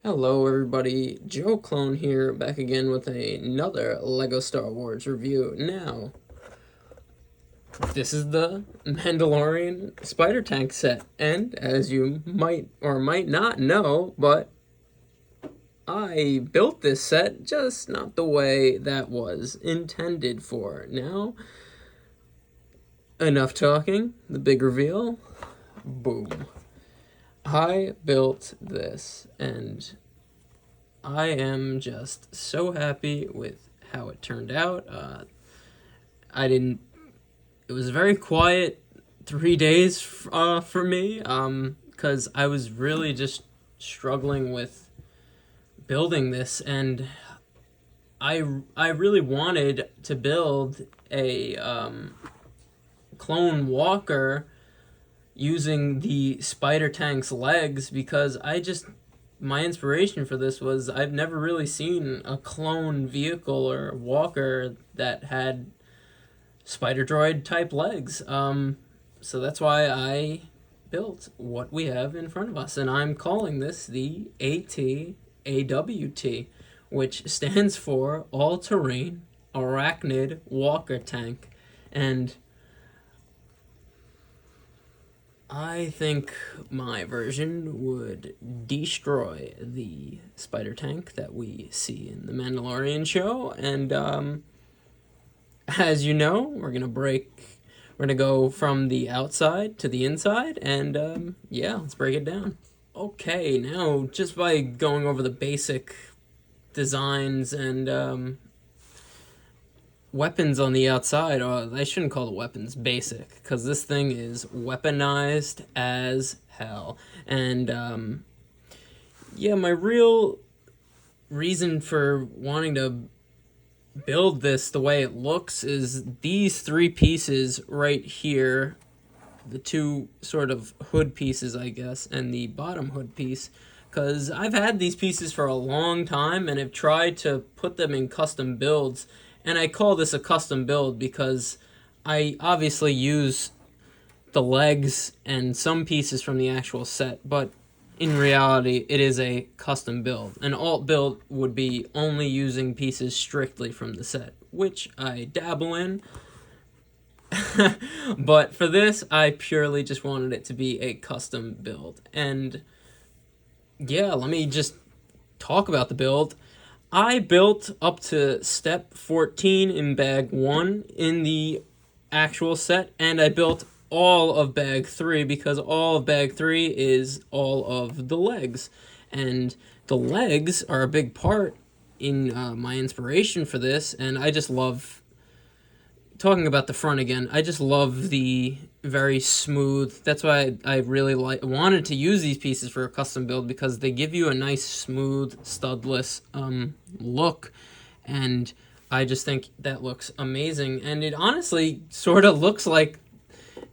Hello everybody, Joe Clone here, back again with another LEGO Star Wars review. Now, this is the Mandalorian Spider Tank set, and as you might or might not know, but I built this set just not the way that was intended for. Now, enough talking, the big reveal, boom. I built this, and I am just so happy with how it turned out. It was a very quiet 3 days for me, because I was really just struggling with building this, and I really wanted to build a clone walker using the spider tank's legs, because my inspiration for this was I've never really seen a clone vehicle or walker that had spider droid type legs. So that's why I built what we have in front of us, and I'm calling this the AT-AWT, which stands for All Terrain Arachnid Walker Tank. And I think my version would destroy the spider tank that we see in the Mandalorian show. And as you know, we're gonna go from the outside to the inside, and yeah, let's break it down. Okay, now just by going over the basic designs and weapons on the outside, or I shouldn't call the weapons basic, because this thing is weaponized as hell. And yeah, my real reason for wanting to build this the way it looks is these three pieces right here, the two sort of hood pieces, I guess, and the bottom hood piece, because I've had these pieces for a long time and have tried to put them in custom builds. And I call this a custom build because I obviously use the legs and some pieces from the actual set, but in reality, it is a custom build. An alt build would be only using pieces strictly from the set, which I dabble in. But for this, I purely just wanted it to be a custom build. And yeah, let me just talk about the build. I built up to step 14 in bag 1 in the actual set, and I built all of bag 3 because all of bag 3 is all of the legs. And the legs are a big part in my inspiration for this, and I just love talking about the front again. I just love the very smooth. That's why I really wanted to use these pieces for a custom build, because they give you a nice smooth studless look, and I just think that looks amazing. And it honestly sort of looks like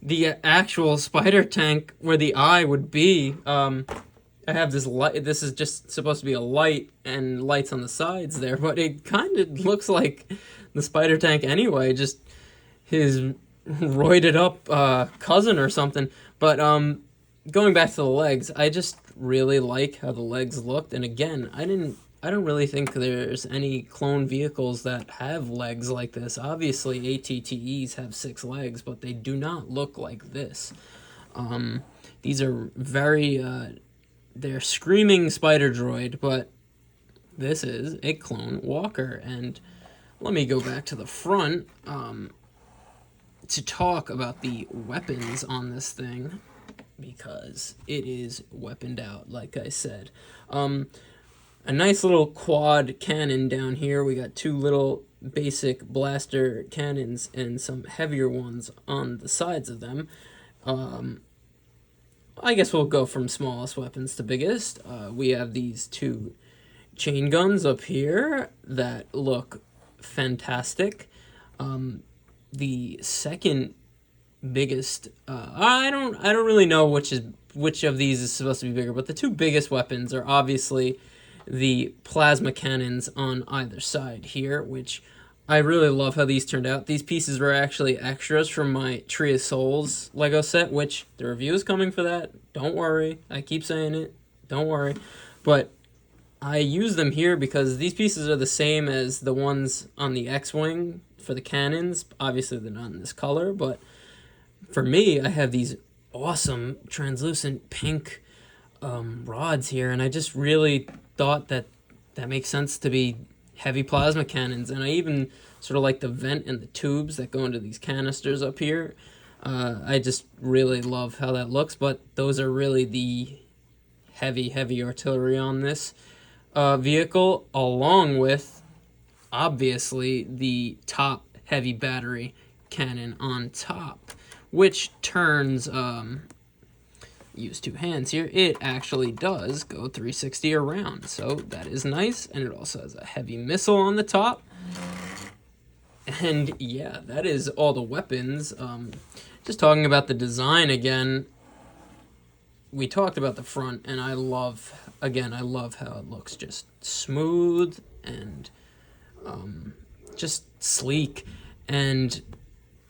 the actual spider tank where the eye would be. I have this light. This is just supposed to be a light and lights on the sides there, but it kind of looks like the spider tank anyway, just his roided up cousin or something. But going back to the legs, I just really like how the legs looked. And again, I don't really think there's any clone vehicles that have legs like this. Obviously, AT-ATs have 6 legs, but they do not look like this. These are very they're screaming spider droid, but this is a clone walker. And let me go back to the front to talk about the weapons on this thing, because it is weaponed out, like I said. A nice little quad cannon down here. We got 2 little basic blaster cannons and some heavier ones on the sides of them. I guess we'll go from smallest weapons to biggest. We have these 2 chain guns up here that look fantastic. The second biggest, I don't really know which of these is supposed to be bigger, but the 2 biggest weapons are obviously the plasma cannons on either side here, which I really love how these turned out. These pieces were actually extras from my Tree of Souls Lego set, which the review is coming for that. Don't worry. I keep saying it. Don't worry. But I use them here because these pieces are the same as the ones on the X-Wing for the cannons. Obviously, they're not in this color, but for me, I have these awesome translucent pink rods here, and I just really thought that that makes sense to be heavy plasma cannons. And I even sort of like the vent and the tubes that go into these canisters up here. I just really love how that looks, but those are really the heavy artillery on this vehicle, along with obviously the top heavy battery cannon on top, which turns use two hands here, it actually does go 360 around, so that is nice. And it also has a heavy missile on the top. And yeah, that is all the weapons. Just talking about the design again, we talked about the front, and I love how it looks, just smooth and just sleek. And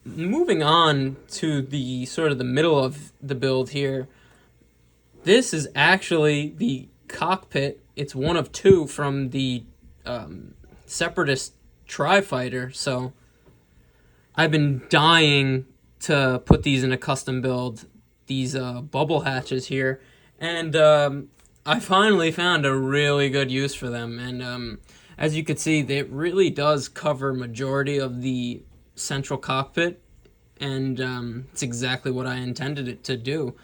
moving on to the sort of the middle of the build here, this is actually the cockpit. It's one of two from the Separatist Tri-Fighter, so I've been dying to put these in a custom build, these bubble hatches here, and I finally found a really good use for them. And as you can see, it really does cover majority of the central cockpit, and it's exactly what I intended it to do.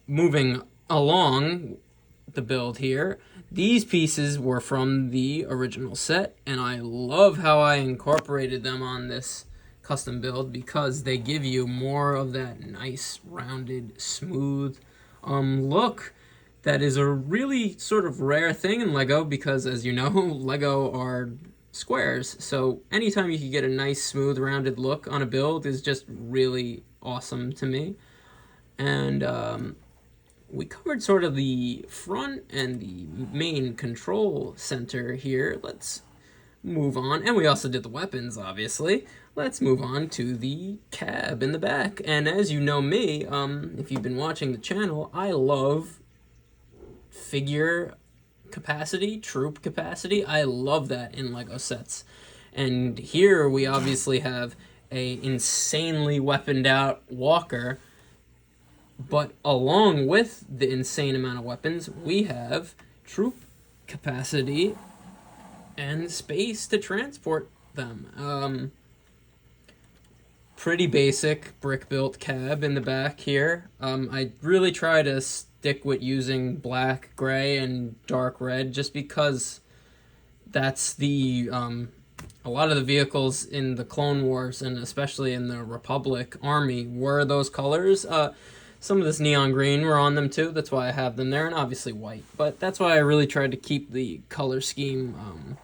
Moving along the build here, these pieces were from the original set, and I love how I incorporated them on this custom build because they give you more of that nice, rounded, smooth look that is a really sort of rare thing in Lego because, as you know, Lego are squares. So anytime you can get a nice, smooth, rounded look on a build is just really awesome to me. And we covered sort of the front and the main control center here. Let's move on. And we also did the weapons, obviously. Let's move on to the cab in the back. And as you know me, if you've been watching the channel, I love figure capacity, troop capacity. I love that in Lego sets. And here we obviously have a insanely weaponed out walker, but along with the insane amount of weapons, we have troop capacity and space to transport them. Pretty basic brick-built cab in the back here. I really try to stick with using black, gray, and dark red just because that's the a lot of the vehicles in the Clone Wars and especially in the Republic Army were those colors. Some of this neon green were on them too, that's why I have them there, and obviously white. But that's why I really tried to keep the color scheme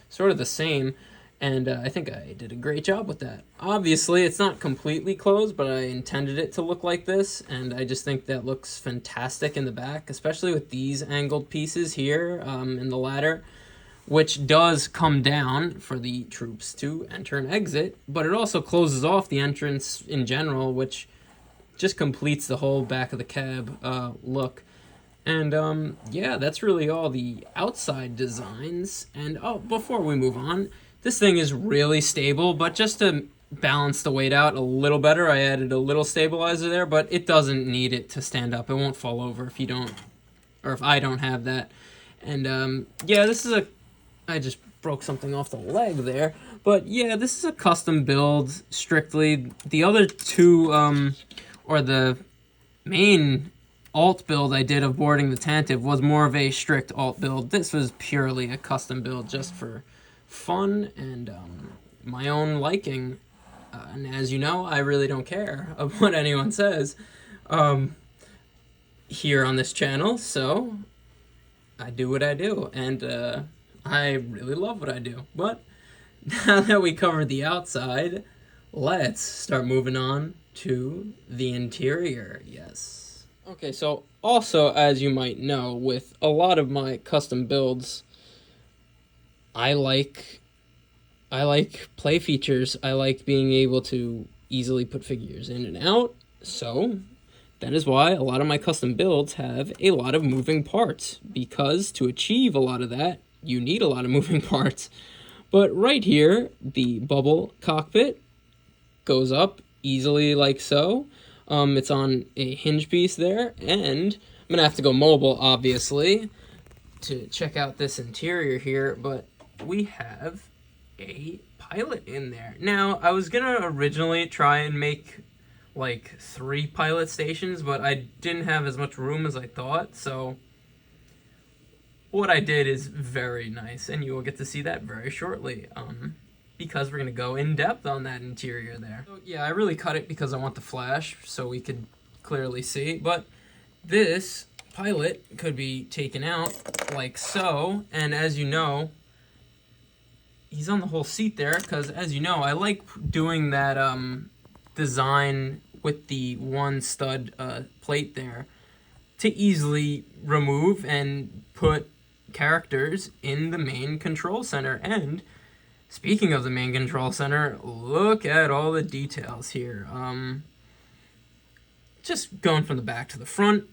sort of the same, and I think I did a great job with that. Obviously, it's not completely closed, but I intended it to look like this, and I just think that looks fantastic in the back, especially with these angled pieces here in the ladder, which does come down for the troops to enter and exit, but it also closes off the entrance in general, which just completes the whole back of the cab look. And yeah, that's really all the outside designs. And oh, before we move on, this thing is really stable, but just to balance the weight out a little better, I added a little stabilizer there, but it doesn't need it to stand up. It won't fall over if you don't, or if I don't have that. And yeah, this is I just broke something off the leg there. But yeah, this is a custom build, strictly. The other two, or the main alt build I did of boarding the Tantive was more of a strict alt build. This was purely a custom build just for fun and my own liking. And as you know, I really don't care of what anyone says here on this channel, so I do what I do, and I really love what I do. But now that we covered the outside, let's start moving on to the interior. Yes. Okay, so also, as you might know, with a lot of my custom builds, I like play features. I like being able to easily put figures in and out. So That is why a lot of my custom builds have a lot of moving parts, because to achieve a lot of that, you need a lot of moving parts. But right here, the bubble cockpit goes up easily like so. It's on a hinge piece there, and I'm gonna have to go mobile, obviously, to check out this interior here, but we have a pilot in there. Now, I was gonna originally try and make like 3 pilot stations, but I didn't have as much room as I thought, so what I did is very nice, and you will get to see that very shortly. Because we're going to go in depth on that interior there. So, yeah, I really cut it because I want the flash so we could clearly see, but this pilot could be taken out like so, and as you know, he's on the whole seat there, because as you know, I like doing that design with the one stud plate there to easily remove and put characters in the main control center. And speaking of the main control center, look at all the details here. Just going from the back to the front.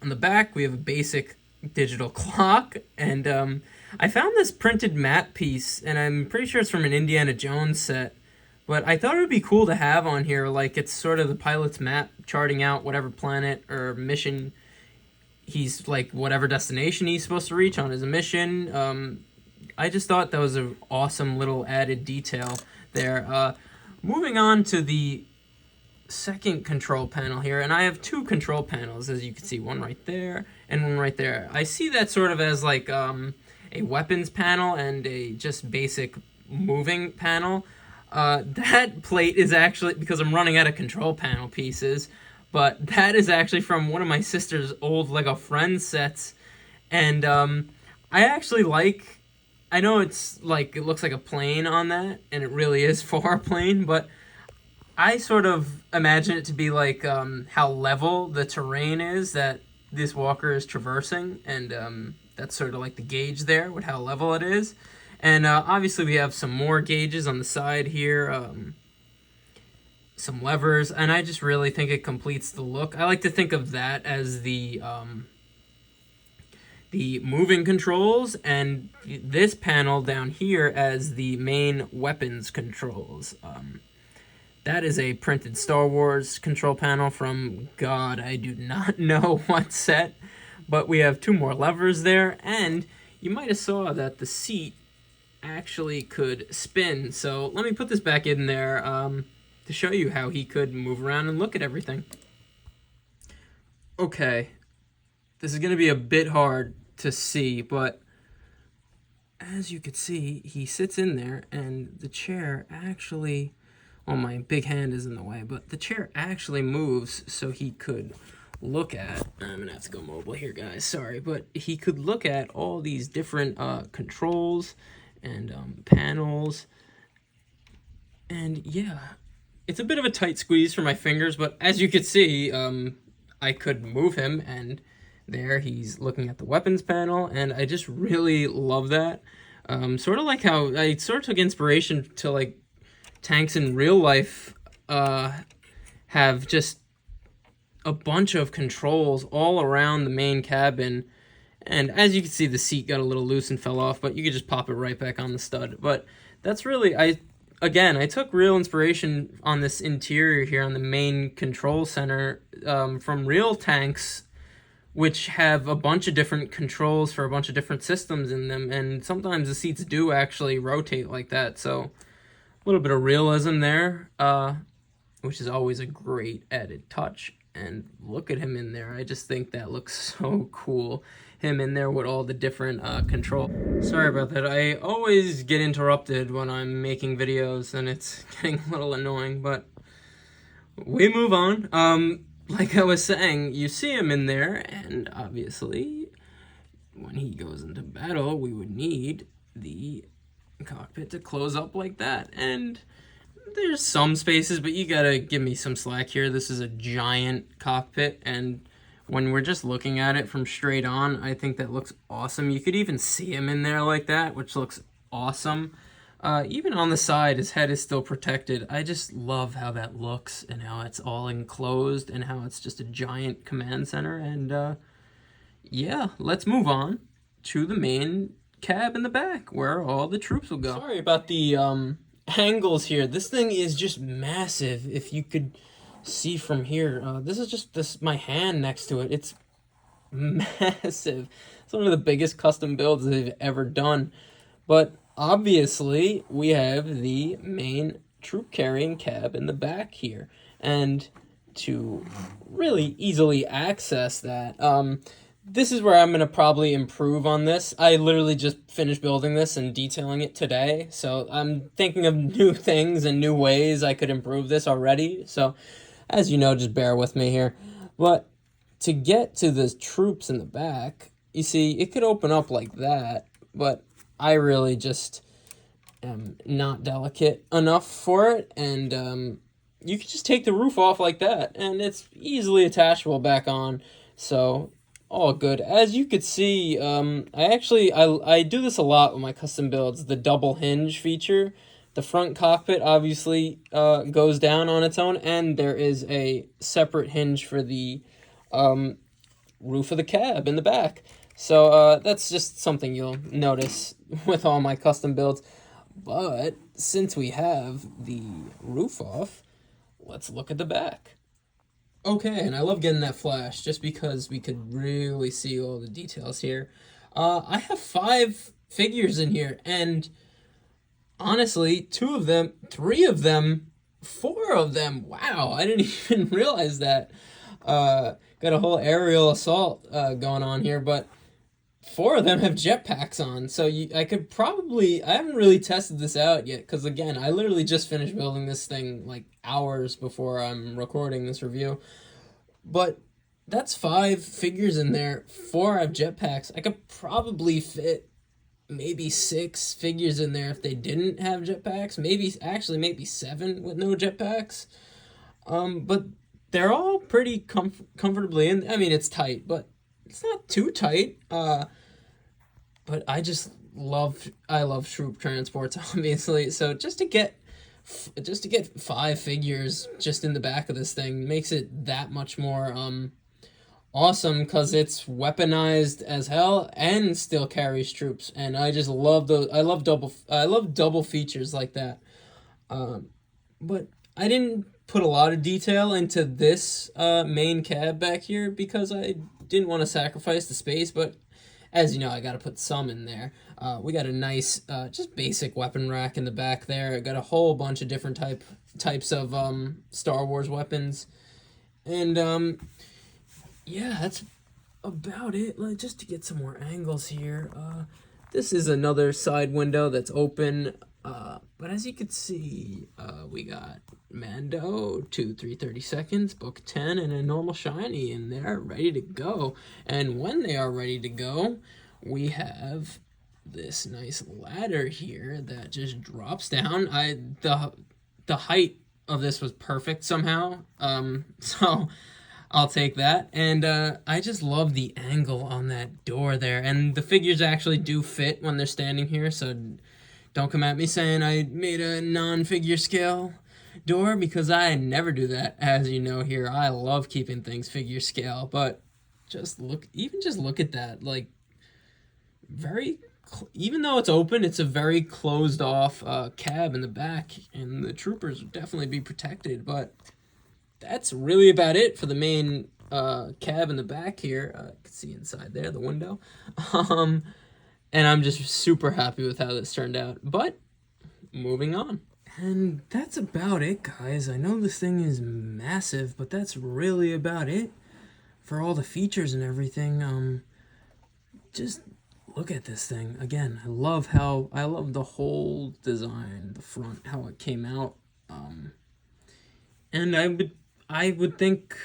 On the back, we have a basic digital clock, and I found this printed map piece, and I'm pretty sure it's from an Indiana Jones set, but I thought it would be cool to have on here, like it's sort of the pilot's map charting out whatever planet or mission he's, like, whatever destination he's supposed to reach on his mission. I just thought that was an awesome little added detail there. Moving on to the second control panel here, and I have 2 control panels, as you can see, one right there and one right there. I see that sort of as like a weapons panel and a just basic moving panel. That plate is actually, because I'm running out of control panel pieces, but that is actually from one of my sister's old Lego Friends sets, and I actually like, I know it's like, it looks like a plane on that, and it really is for a plane, but I sort of imagine it to be like how level the terrain is that this walker is traversing, and that's sort of like the gauge there with how level it is. And obviously we have some more gauges on the side here, some levers, and I just really think it completes the look. I like to think of that as the moving controls, and this panel down here as the main weapons controls. That is a printed Star Wars control panel from, God, I do not know what set, but we have 2 more levers there, and you might have saw that the seat actually could spin. So let me put this back in there to show you how he could move around and look at everything. Okay, this is going to be a bit hard to see, but as you can see, he sits in there, and the chair actually, well, my big hand is in the way, but the chair actually moves so he could look at, I'm gonna have to go mobile here, guys, sorry, but he could look at all these different controls and panels, and yeah, it's a bit of a tight squeeze for my fingers, but as you could see, I could move him, and there he's looking at the weapons panel, and I just really love that. Sort of like how I sort of took inspiration to like tanks in real life have just a bunch of controls all around the main cabin, and as you can see, the seat got a little loose and fell off, but you could just pop it right back on the stud. But that's really, I took real inspiration on this interior here on the main control center from real tanks, which have a bunch of different controls for a bunch of different systems in them, and sometimes the seats do actually rotate like that, so a little bit of realism there, which is always a great added touch. And look at him in there. I just think that looks so cool. Him in there with all the different control. Sorry about that. I always get interrupted when I'm making videos, and it's getting a little annoying, but we move on. Like I was saying, you see him in there, and obviously when he goes into battle, we would need the cockpit to close up like that, and there's some spaces, but you gotta give me some slack here. This is a giant cockpit, and when we're just looking at it from straight on, I think that looks awesome. You could even see him in there like that, which looks awesome. Even on the side, his head is still protected. I just love how that looks and how it's all enclosed and how it's just a giant command center. And yeah, let's move on to the main cab in the back where all the troops will go. Sorry about the angles here. This thing is just massive. If you could see from here, this is just my hand next to it. It's massive. It's one of the biggest custom builds they've ever done. But obviously, we have the main troop carrying cab in the back here. And to really easily access that, this is where I'm going to probably improve on this. I literally just finished building this and detailing it today. So I'm thinking of new things and new ways I could improve this already. So as you know, just bear with me here. But to get to the troops in the back, you see, it could open up like that. But I really just am not delicate enough for it. And you could just take the roof off like that. And it's easily attachable back on. So all good. As you could see, I do this a lot with my custom builds, the double hinge feature. The front cockpit obviously goes down on its own, and there is a separate hinge for the roof of the cab in the back. So that's just something you'll notice with all my custom builds. But since we have the roof off, let's look at the back. Okay, and I love getting that flash just because we could really see all the details here. I have 5 figures in here, and honestly, 2 of them, 3 of them, 4 of them, wow, I didn't even realize that. Got a whole aerial assault going on here, but 4 of them have jetpacks on, so I haven't really tested this out yet, because again, I literally just finished building this thing like hours before I'm recording this review, but that's 5 figures in there. 4 have jetpacks. I could probably fit maybe 6 figures in there if they didn't have jetpacks, maybe 7 with no jetpacks, but they're all pretty comfortably in. I mean, it's tight, but it's not too tight. But I love troop transports, obviously. So just to get 5 figures just in the back of this thing makes it that much more awesome, because it's weaponized as hell and still carries troops. And I just love those. I love double features like that. But I didn't put a lot of detail into this main cab back here because I didn't want to sacrifice the space, but as you know, I got to put some in there. We got a nice, just basic weapon rack in the back there. I got a whole bunch of different types of Star Wars weapons. And yeah, that's about it. Just to get some more angles here. This is another side window that's open. But as you can see, we got Mando, 2 3/32, Book 10, and a normal shiny, and they're ready to go. And when they are ready to go, we have this nice ladder here that just drops down. The height of this was perfect somehow, so I'll take that. And I just love the angle on that door there, and the figures actually do fit when they're standing here, so don't come at me saying I made a non-figure scale door, because I never do that. As you know here, I love keeping things figure scale, but just look at that. Like, even though it's open, it's a very closed off cab in the back, and the troopers would definitely be protected. But that's really about it for the main cab in the back here. You can see inside there, the window. And I'm just super happy with how this turned out. But moving on. And that's about it, guys. I know this thing is massive, but that's really about it for all the features and everything. Just look at this thing. Again, I love the whole design, the front, how it came out. And I would think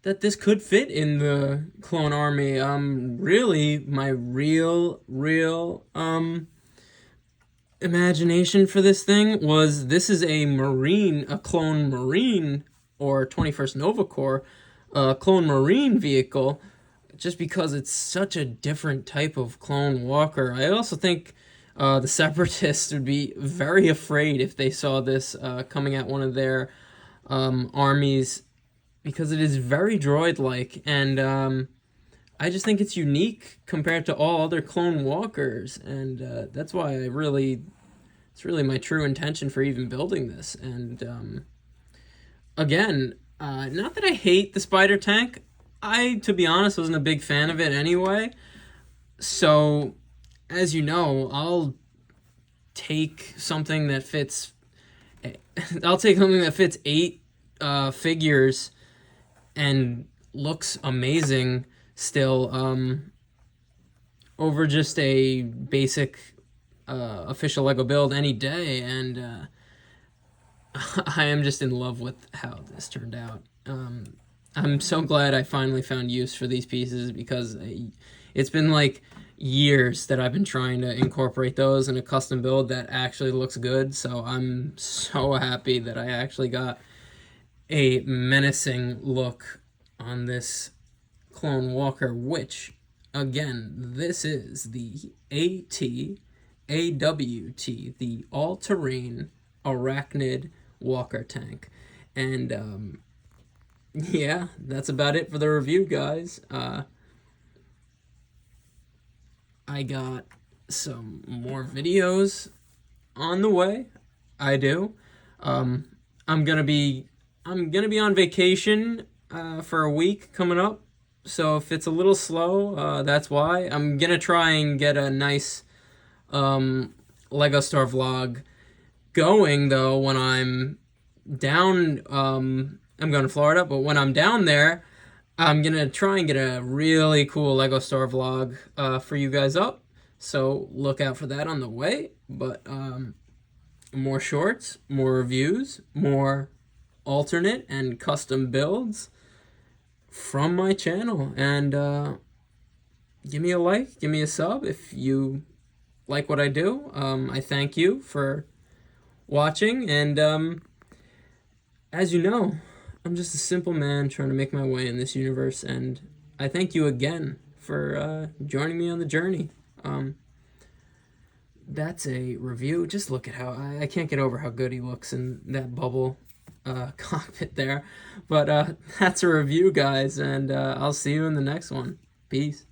that this could fit in the clone army. Really, my real imagination for this thing was, this is a clone Marine, or 21st Nova Corps, clone Marine vehicle, just because it's such a different type of clone walker. I also think The Separatists would be very afraid if they saw this coming at one of their armies, because it is very droid-like, and I just think it's unique compared to all other clone walkers, and that's why it's really my true intention for even building this. And again, not that I hate the spider tank. To be honest, wasn't a big fan of it anyway. So, as you know, I'll take something that fits. I'll take something that fits 8 figures and looks amazing still, over just a basic official Lego build any day, and I am just in love with how this turned out. I'm so glad I finally found use for these pieces, because it's been like years that I've been trying to incorporate those in a custom build that actually looks good. So I'm so happy that I actually got a menacing look on this clone walker, which, again, this is the AT-AWT, the all-terrain Arachnid walker tank. And yeah, that's about it for the review, guys. I got some more videos on the way. I do. I'm gonna be on vacation for a week coming up. So if it's a little slow, that's why. I'm gonna try and get a nice Lego store vlog going, though, when I'm down. I'm going to Florida, but when I'm down there, I'm gonna try and get a really cool Lego store vlog for you guys up. So look out for that on the way. But more shorts, more reviews, more alternate and custom builds from my channel. And give me a like, give me a sub if you like what I do. I thank you for watching, and as you know, I'm just a simple man trying to make my way in this universe, and I thank you again for joining me on the journey. That's a review. Just look at how I can't get over how good he looks in that bubble cockpit there. But that's a review, guys, and I'll see you in the next one. Peace.